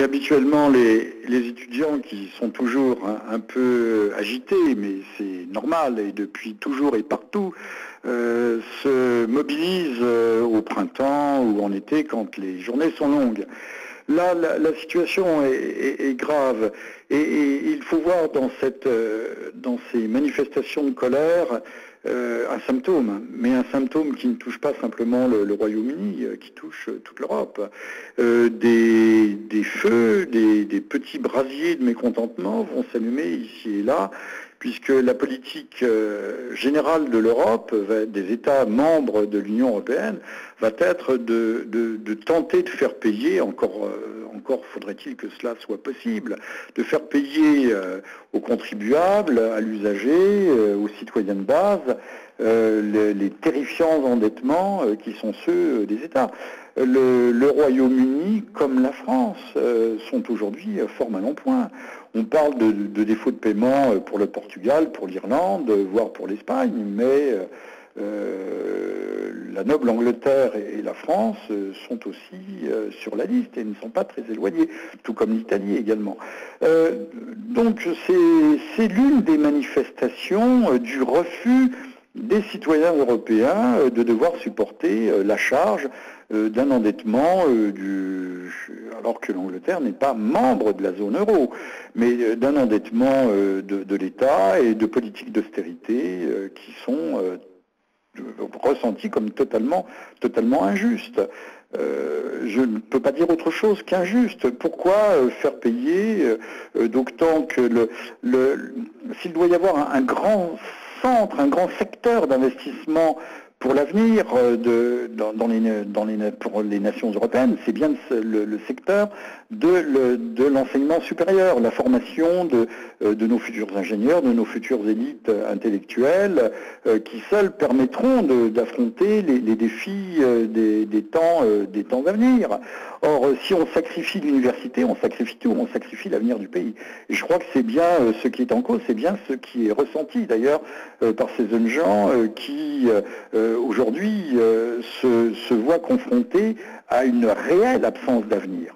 habituellement, les étudiants qui sont toujours un peu agités, mais c'est normal, et depuis toujours et partout, se mobilisent au printemps ou en été quand les journées sont longues. Là, la situation est grave et il faut voir dans ces manifestations de colère un symptôme, mais un symptôme qui ne touche pas simplement le Royaume-Uni, qui touche toute l'Europe. Des feux, des petits brasiers de mécontentement vont s'allumer ici et là, puisque la politique générale de l'Europe, des États membres de l'Union européenne, va être de tenter de faire payer, encore faudrait-il que cela soit possible, de faire payer aux contribuables, à l'usager, aux citoyens de base, les terrifiants endettements qui sont ceux des États. Le Royaume-Uni, comme la France, sont aujourd'hui fort mal en point. On parle de défaut de paiement pour le Portugal, pour l'Irlande, voire pour l'Espagne, mais la noble Angleterre et la France sont aussi sur la liste et ne sont pas très éloignés, tout comme l'Italie également. Donc c'est l'une des manifestations du refus des citoyens européens de devoir supporter la charge d'un endettement alors que l'Angleterre n'est pas membre de la zone euro, mais d'un endettement de l'État et de politiques d'austérité qui sont ressenties comme totalement injustes. Je ne peux pas dire autre chose qu'injuste. Pourquoi faire payer d'autant que s'il doit y avoir un grand centre, un grand secteur d'investissement pour l'avenir pour les nations européennes, c'est bien le secteur de l'enseignement supérieur, la formation de nos futurs ingénieurs, de nos futures élites intellectuelles, qui seuls permettront d'affronter les défis des temps à venir. Or, si on sacrifie l'université, on sacrifie tout, on sacrifie l'avenir du pays. Et je crois que c'est bien ce qui est en cause, c'est bien ce qui est ressenti d'ailleurs par ces jeunes gens qui aujourd'hui se voient confrontés à une réelle absence d'avenir.